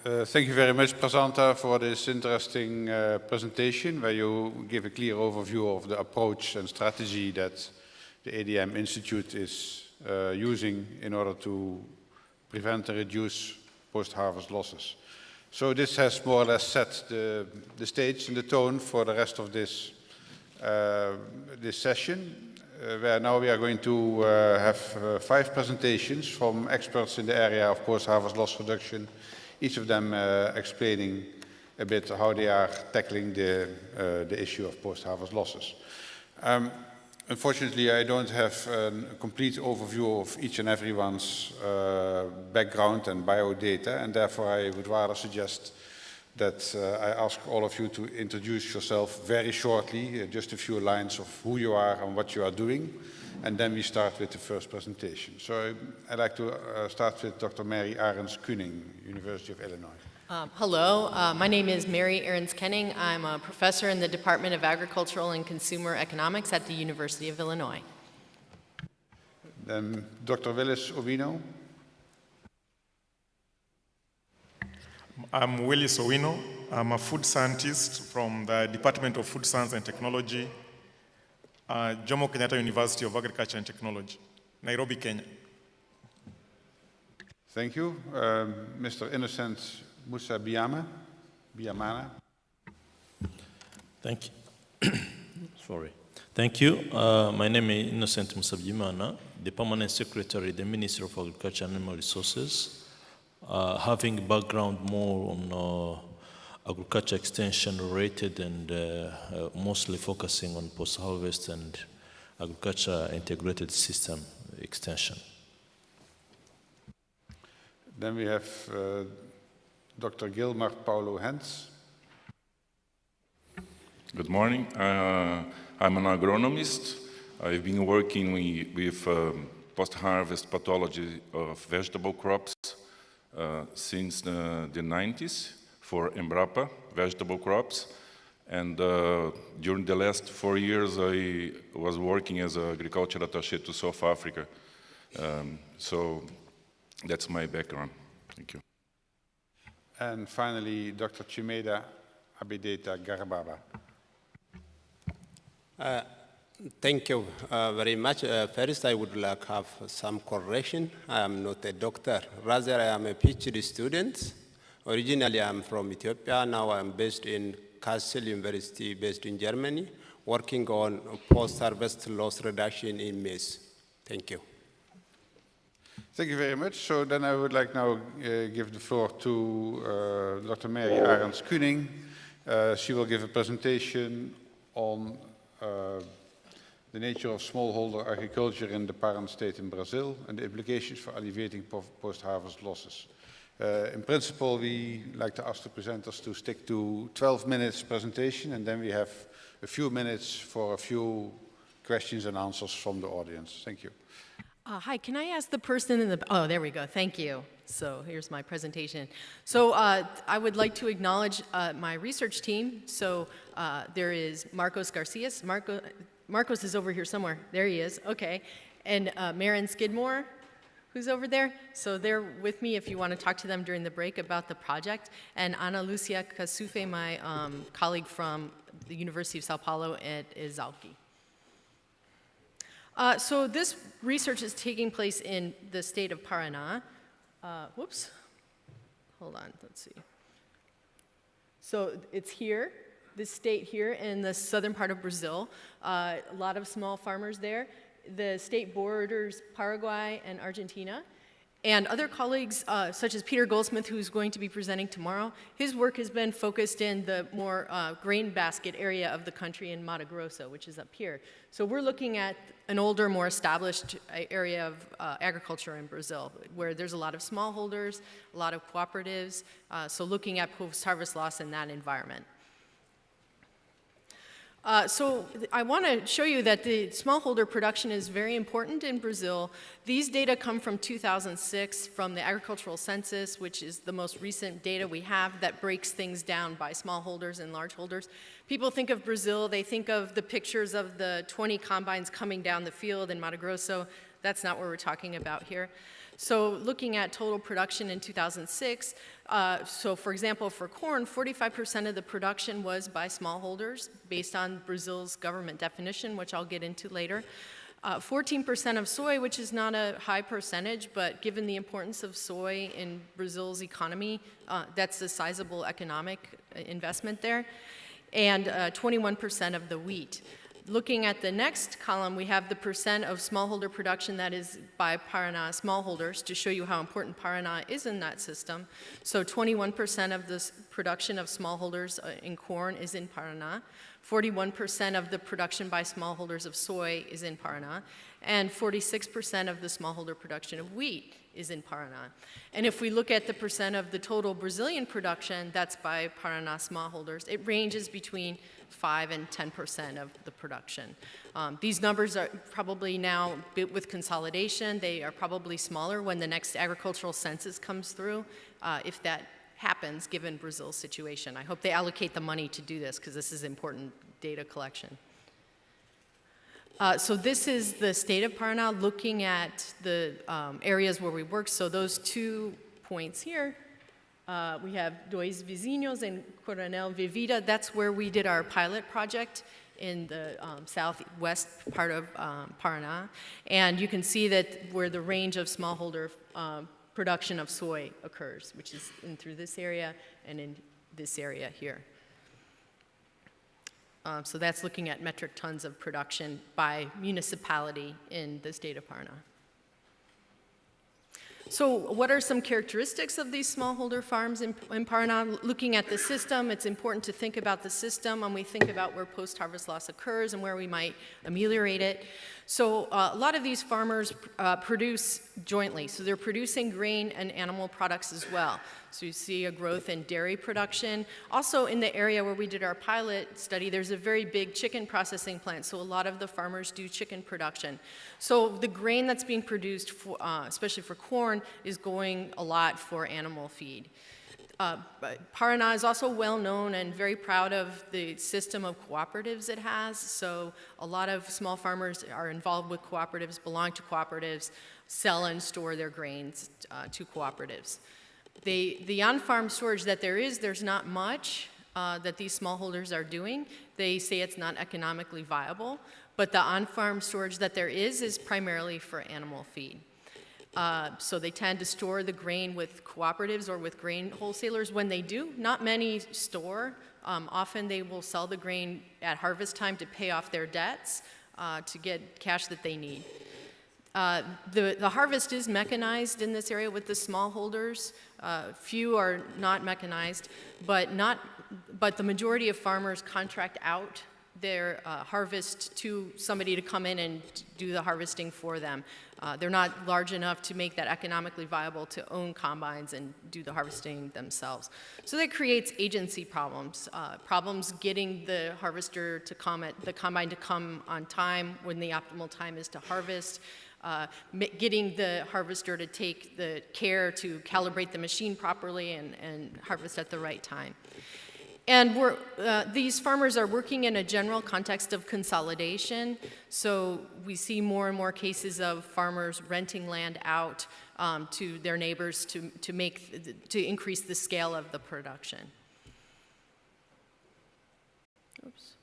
Thank you very much, Prasanta, for this interesting presentation, where you give a clear overview of the approach and strategy that the ADM Institute is using in order to prevent and reduce post-harvest losses. So this has more or less set the stage and the tone for the rest of this session, where now we are going to have 5 presentations from experts in the area of post-harvest loss reduction, each of them explaining a bit how they are tackling the issue of post-harvest losses. Unfortunately, I don't have a complete overview of each and everyone's background and biodata, and therefore I would rather suggest that I ask all of you to introduce yourself very shortly, just a few lines of who you are and what you are doing, and then we start with the first presentation. So I'd like to start with Dr. Mary Arends Kuenning, University of Illinois. Hello, my name is Mary Arends Kuenning. I'm a professor in the Department of Agricultural and Consumer Economics at the University of Illinois. Then Dr. Willis Owino. I'm Willis Owino. I'm a food scientist from the Department of Food Science and Technology, Jomo Kenyatta University of Agriculture and Technology, Nairobi, Kenya. Thank you. Mr. Innocent Musabyimana. Thank you. Sorry. Thank you. My name is Innocent Musabyimana, the Permanent Secretary of the Ministry of Agriculture and Animal Resources, having background more on agriculture extension related and mostly focusing on post-harvest and agriculture integrated system extension. Then we have Dr. Gilmar Henz. Good morning. I'm an agronomist. I've been working with post-harvest pathology of vegetable crops since the 90s for Embrapa vegetable crops. And during the last 4 years, I was working as an agriculture attaché to South Africa. So that's my background. Thank you. And finally, Dr. Chemeda, Abedeta, Garbaba. Thank you very much. First, I would like to have some correction. I am not a doctor. Rather, I am a PhD student. Originally, I'm from Ethiopia. Now I'm based in Kassel University, based in Germany, working on post-harvest loss reduction in maize. Thank you. Thank you very much. So then I would like now give the floor to Dr. Mary Arends Kuenning. She will give a presentation on the nature of smallholder agriculture in the parent state in Brazil and the implications for alleviating post-harvest losses. In principle, we like to ask the presenters to stick to 12 minutes presentation, and then we have a few minutes for a few questions and answers from the audience. Thank you. Hi, can I ask the person in the, oh, there we go, thank you. So here's my presentation. So I would like to acknowledge my research team. So there is Marcos Garcias. Marcos is over here somewhere. There he is, okay. And Maren Skidmore, who's over there. So they're with me if you want to talk to them during the break about the project. And Ana Lucia Casufe, my colleague from the University of Sao Paulo at Exalc. So this research is taking place in the state of Paraná. Whoops, hold on, let's see. So it's here, this state here in the southern part of Brazil. A lot of small farmers there. The state borders Paraguay and Argentina. And other colleagues, such as Peter Goldsmith, who's going to be presenting tomorrow, his work has been focused in the more grain basket area of the country in Mato Grosso, which is up here. So we're looking at an older, more established area of agriculture in Brazil, where there's a lot of smallholders, a lot of cooperatives, so looking at post-harvest loss in that environment. So I want to show you that the smallholder production is very important in Brazil. These data come from 2006 from the agricultural census, which is the most recent data we have that breaks things down by smallholders and largeholders. People think of Brazil, they think of the pictures of the 20 combines coming down the field in Mato Grosso. That's not what we're talking about here. So looking at total production in 2006, so for example, for corn, 45% of the production was by smallholders based on Brazil's government definition, which I'll get into later. 14% of soy, which is not a high percentage, but given the importance of soy in Brazil's economy, that's a sizable economic investment there. And 21% of the wheat. Looking at the next column, we have the percent of smallholder production that is by Paraná smallholders to show you how important Paraná is in that system. So 21% of the production of smallholders in corn is in Paraná. 41% of the production by smallholders of soy is in Paraná. And 46% of the smallholder production of wheat is in Paraná. And if we look at the percent of the total Brazilian production that's by Paraná smallholders, it ranges between 5 and 10% of the production. These numbers are probably now, with consolidation, they are probably smaller when the next agricultural census comes through, if that happens given Brazil's situation. I hope they allocate the money to do this because this is important data collection. So this is the state of Paraná looking at the areas where we work. So those 2 points here, we have Dois Vizinhos and Coronel Vivida. That's where we did our pilot project in the southwest part of Paraná. And you can see that where the range of smallholder production of soy occurs, which is in through this area and in this area here. So that's looking at metric tons of production by municipality in the state of Paraná. So what are some characteristics of these smallholder farms in Paraná? Looking at the system, it's important to think about the system when we think about where post-harvest loss occurs and where we might ameliorate it. So a lot of these farmers produce jointly. So they're producing grain and animal products as well. So you see a growth in dairy production. Also in the area where we did our pilot study, there's a very big chicken processing plant. So a lot of the farmers do chicken production. So the grain that's being produced, for, especially for corn, is going a lot for animal feed. Paraná is also well known and very proud of the system of cooperatives it has. So a lot of small farmers are involved with cooperatives, belong to cooperatives, sell and store their grains to cooperatives. The on-farm storage that there's not much that these smallholders are doing. They say it's not economically viable, but the on-farm storage that there is primarily for animal feed. So they tend to store the grain with cooperatives or with grain wholesalers. When they do, not many store. Often they will sell the grain at harvest time to pay off their debts, to get cash that they need. The harvest is mechanized in this area with the smallholders. Few are not mechanized, but the majority of farmers contract out their harvest to somebody to come in and do the harvesting for them. They're not large enough to make that economically viable to own combines and do the harvesting themselves. So that creates agency problems, problems getting the harvester to come the combine to come on time when the optimal time is to harvest, getting the harvester to take the care to calibrate the machine properly and harvest at the right time. And these farmers are working in a general context of consolidation, so we see more and more cases of farmers renting land out to their neighbors to increase the scale of the production. Oops.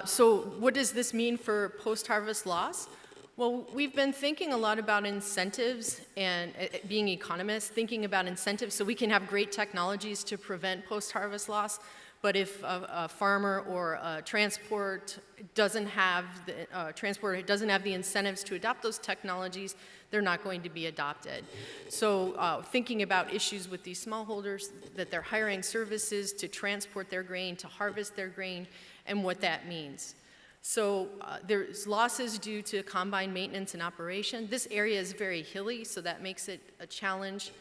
So what does this mean for post-harvest loss? Well, we've been thinking a lot about incentives and being economists, thinking about incentives so we can have great technologies to prevent post-harvest loss. But if a farmer or a transport doesn't have the incentives to adopt those technologies, they're not going to be adopted. So thinking about issues with these smallholders, that they're hiring services to transport their grain, to harvest their grain, and what that means. So there's losses due to combine maintenance and operation. This area is very hilly, so that makes it a challenge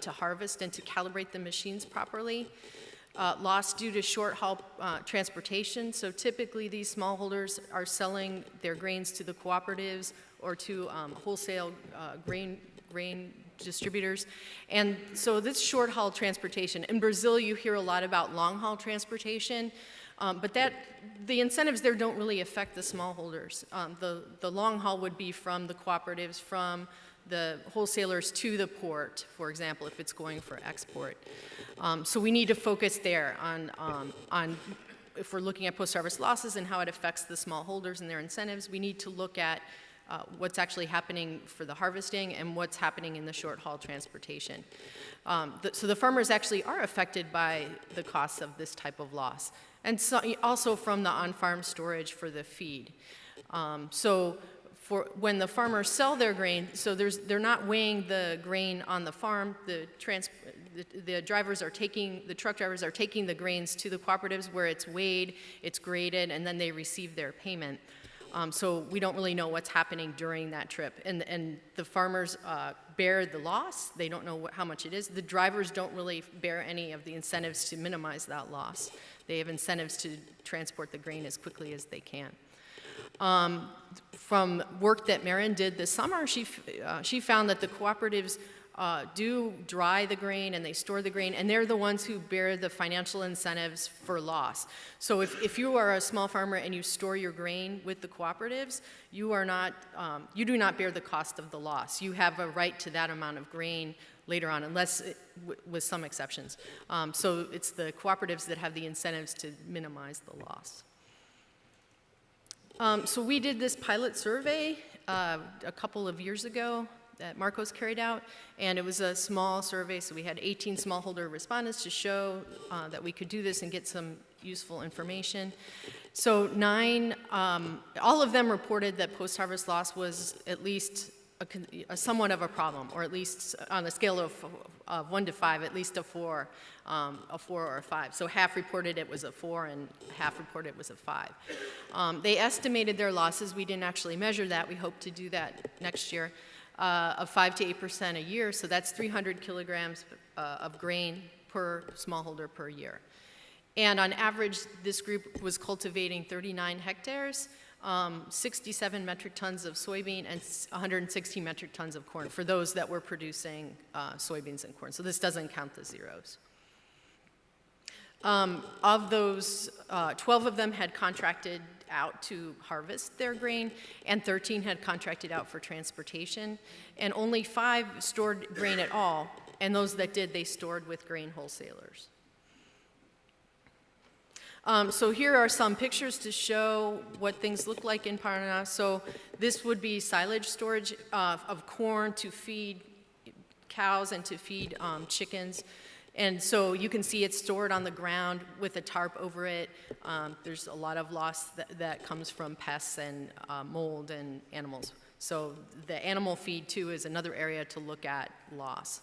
to harvest and to calibrate the machines properly. Loss due to short haul transportation. So typically these smallholders are selling their grains to the cooperatives or to wholesale grain distributors. And so this short haul transportation. In Brazil, you hear a lot about long haul transportation. But the incentives there don't really affect the smallholders. The long haul would be from the cooperatives, from the wholesalers to the port, for example, if it's going for export. So we need to focus there on if we're looking at post-harvest losses and how it affects the smallholders and their incentives, we need to look at what's actually happening for the harvesting and what's happening in the short-haul transportation. So the farmers actually are affected by the costs of this type of loss, and so also from the on-farm storage for the feed. So for when the farmers sell their grain, so they're not weighing the grain on the farm. The truck drivers are taking the grains to the cooperatives where it's weighed, it's graded, and then they receive their payment. So we don't really know what's happening during that trip. And the farmers bear the loss. They don't know how much it is. The drivers don't really bear any of the incentives to minimize that loss. They have incentives to transport the grain as quickly as they can. From work that Maren did this summer, she found that the cooperatives do dry the grain and they store the grain, and they're the ones who bear the financial incentives for loss. So if you are a small farmer and you store your grain with the cooperatives, you do not bear the cost of the loss. You have a right to that amount of grain later on, unless, with some exceptions. So it's the cooperatives that have the incentives to minimize the loss. So we did this pilot survey a couple of years ago that Marcos carried out, and it was a small survey, so we had 18 smallholder respondents to show that we could do this and get some useful information. So all of them reported that post-harvest loss was at least somewhat of a problem, or at least on a scale of 1 to 5, at least a 4 or a 5. So half reported it was a 4 and half reported it was a 5. They estimated their losses. We didn't actually measure that. We hope to do that next year, of 5 to 8% a year. So that's 300 kilograms of grain per smallholder per year. And on average, this group was cultivating 39 hectares, 67 metric tons of soybean, and 116 metric tons of corn for those that were producing soybeans and corn. So this doesn't count the zeros. Of those, 12 of them had contracted out to harvest their grain, and 13 had contracted out for transportation, and only 5 stored grain at all, and those that did, they stored with grain wholesalers. So here are some pictures to show what things look like in Paraná. So this would be silage storage of corn to feed cows and to feed chickens. And so you can see it's stored on the ground with a tarp over it. There's a lot of loss that comes from pests and mold and animals. So the animal feed, too, is another area to look at loss.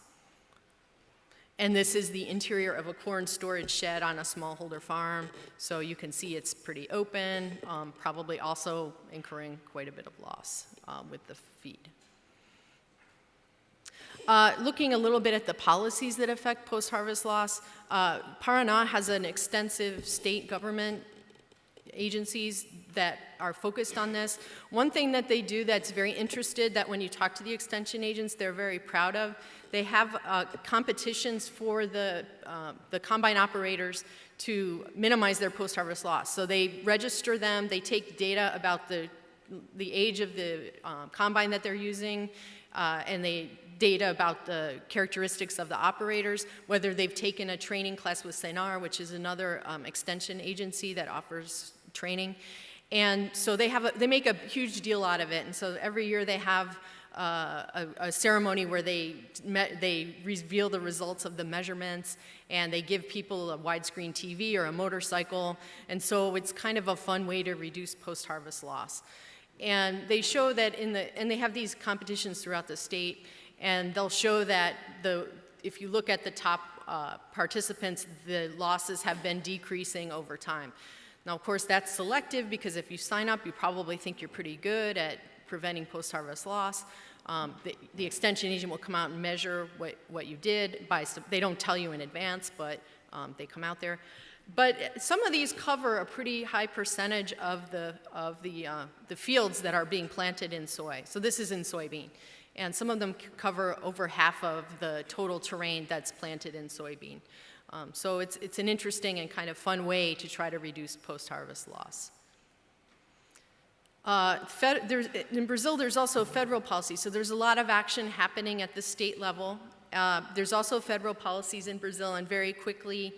And this is the interior of a corn storage shed on a smallholder farm. So you can see it's pretty open, probably also incurring quite a bit of loss with the feed. Looking a little bit at the policies that affect post-harvest loss, Paraná has an extensive state government agencies that are focused on this. One thing that they do that's very interested, that when you talk to the extension agents, they're very proud of, they have competitions for the combine operators to minimize their post-harvest loss. So they register them, they take data about the age of the combine that they're using, and they data about the characteristics of the operators, whether they've taken a training class with Senar, which is another extension agency that offers training. And so they make a huge deal out of it. And so every year they have a ceremony where they reveal the results of the measurements, and they give people a widescreen TV or a motorcycle. And so it's kind of a fun way to reduce post-harvest loss. And they show that and they have these competitions throughout the state, and they'll show that if you look at the top participants, the losses have been decreasing over time. Now, of course, that's selective, because if you sign up, you probably think you're pretty good at preventing post-harvest loss. The extension agent will come out and measure what you did. They don't tell you in advance, but they come out there. But some of these cover a pretty high percentage of the fields that are being planted in soy. So this is in soybean. And some of them cover over half of the total terrain that's planted in soybean. So it's an interesting and kind of fun way to try to reduce post-harvest loss. In Brazil, there's also federal policy, so there's a lot of action happening at the state level. There's also federal policies in Brazil, and very quickly,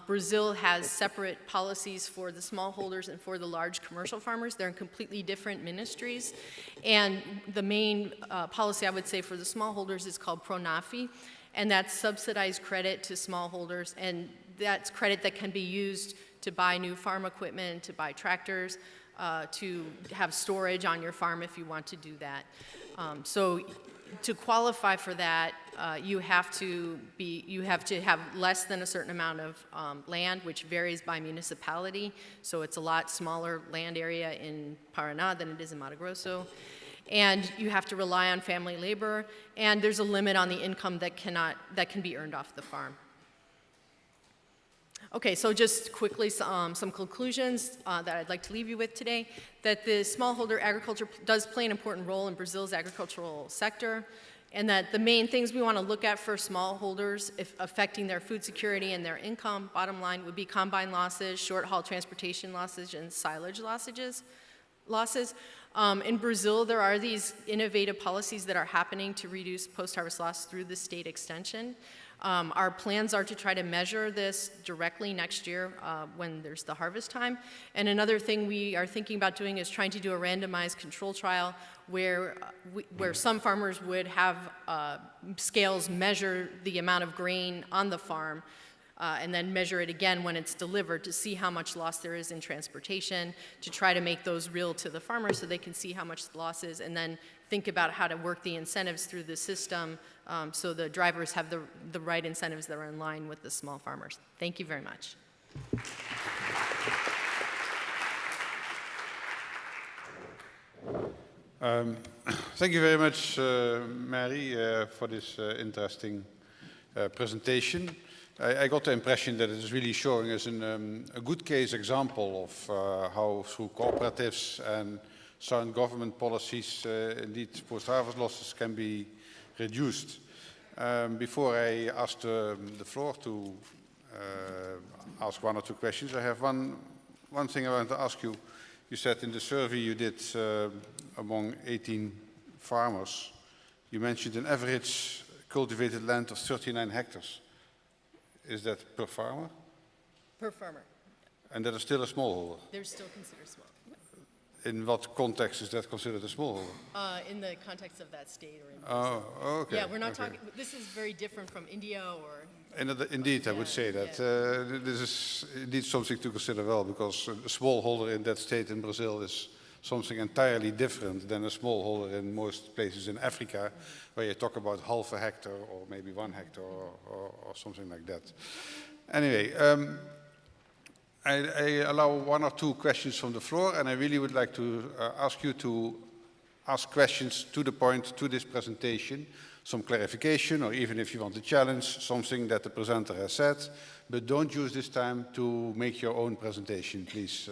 Brazil has separate policies for the smallholders and for the large commercial farmers. They're in completely different ministries. And the main policy, I would say, for the smallholders is called PRONAFE, and that's subsidized credit to smallholders, and that's credit that can be used to buy new farm equipment, to buy tractors, to have storage on your farm if you want to do that. So to qualify for that, you have to have less than a certain amount of land, which varies by municipality. So it's a lot smaller land area in Paraná than it is in Mato Grosso. And you have to rely on family labor, and there's a limit on the income that can be earned off the farm. Okay, so just quickly some conclusions that I'd like to leave you with today, that the smallholder agriculture does play an important role in Brazil's agricultural sector, and that the main things we want to look at for smallholders affecting their food security and their income, bottom line, would be combine losses, short-haul transportation losses, and silage losses. In Brazil, there are these innovative policies that are happening to reduce post-harvest loss through the state extension. Our plans are to try to measure this directly next year when there's the harvest time. And another thing we are thinking about doing is trying to do a randomized control trial where some farmers would have scales measure the amount of grain on the farm and then measure it again when it's delivered to see how much loss there is in transportation, to try to make those real to the farmers so they can see how much the loss is, and then think about how to work the incentives through the system so the drivers have the right incentives that are in line with the small farmers. Thank you very much. Thank you very much, Mary, for this interesting presentation. I got the impression that it is really showing us a good case example of how through cooperatives and sound government policies, indeed, post-harvest losses can be reduced. Before I ask the floor to ask one or two questions, I have one thing I want to ask you. You said in the survey you did among 18 farmers, you mentioned an average cultivated land of 39 hectares. Is that per farmer? Per farmer. And that is still a smallholder? They're still considered small. In what context is that considered a smallholder? In the context of that state or in Brazil. Oh, okay. Yeah, we're not talking, this is very different from India or... Indeed, I would say that. This is indeed something to consider well, because a smallholder in that state in Brazil is something entirely different than a smallholder in most places in Africa, where you talk about half a hectare or maybe 1 hectare or something like that. Anyway, I allow one or two questions from the floor, and I really would like to ask you to ask questions to the point, to this presentation, some clarification, or even if you want to challenge something that the presenter has said, but don't use this time to make your own presentation, please.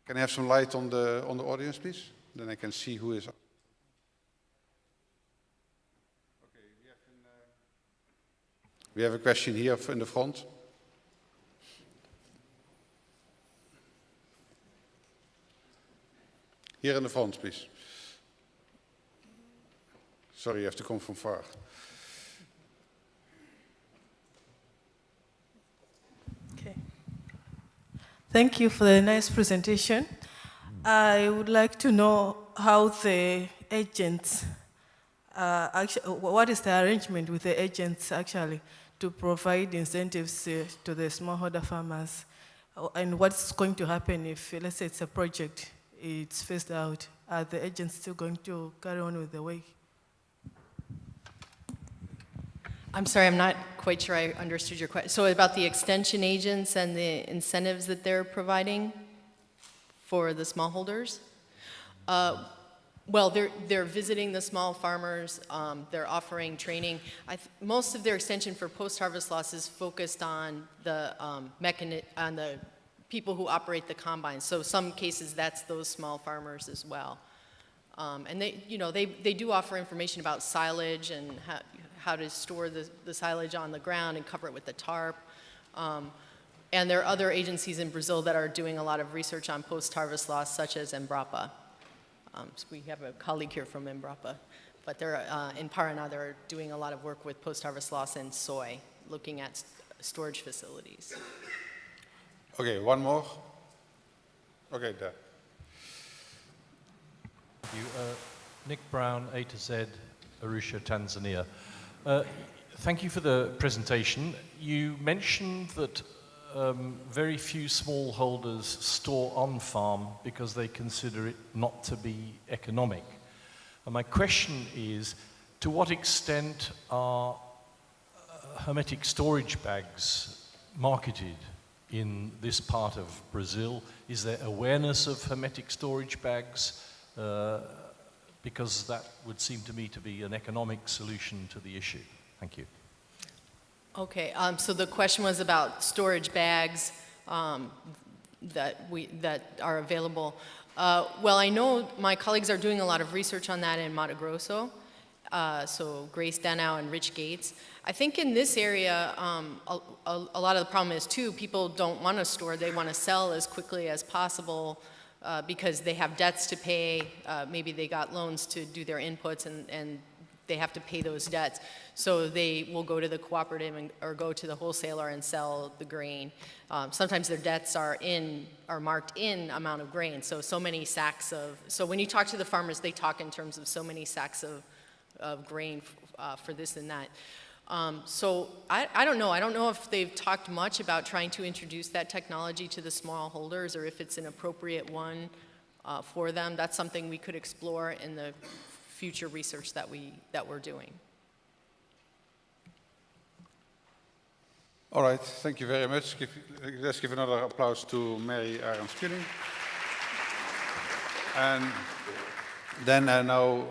Can I have some light on the audience, please? Then I can see who is. Okay, we have a question here in the front. Here in the front, please. Sorry, you have to come from far. Okay. Thank you for the nice presentation. I would like to know how the agents, what is the arrangement with the agents actually to provide incentives to the smallholder farmers, and what's going to happen if, let's say it's a project, it's phased out, are the agents still going to carry on with the work? I'm sorry, I'm not quite sure I understood your question. So about the extension agents and the incentives that they're providing for the smallholders? Well, they're visiting the small farmers, they're offering training. Most of their extension for post-harvest loss is focused on the on the people who operate the combines. So some cases, that's those small farmers as well. And they do offer information about silage and how to store the silage on the ground and cover it with the tarp. And there are other agencies in Brazil that are doing a lot of research on post-harvest loss, such as Embrapa. So we have a colleague here from Embrapa. But they're, in Paraná, they're doing a lot of work with post-harvest loss in soy, looking at storage facilities. Okay, one more. Okay, there. Thank you. Nick Brown, A to Z, Arusha, Tanzania. Thank you for the presentation. You mentioned that very few smallholders store on farm because they consider it not to be economic. And my question is, to what extent are hermetic storage bags marketed in this part of Brazil? Is there awareness of hermetic storage bags? Because that would seem to me to be an economic solution to the issue. Thank you. Okay, so the question was about storage bags that are available. Well, I know my colleagues are doing a lot of research on that in Mato Grosso, so Grace Danow and Rich Gates. I think in this area, a lot of the problem is too, people don't want to store, they want to sell as quickly as possible because they have debts to pay, maybe they got loans to do their inputs and they have to pay those debts. So they will go to the cooperative or go to the wholesaler and sell the grain. Sometimes their debts are marked in amount of grain. So many sacks of, so when you talk to the farmers, they talk in terms of so many sacks of grain for this and that. So I don't know. I don't know if they've talked much about trying to introduce that technology to the smallholders or if it's an appropriate one for them. That's something we could explore in the future research that we're doing. All right, thank you very much. Let's give another applause to Mary Arends Kuenning. And then I now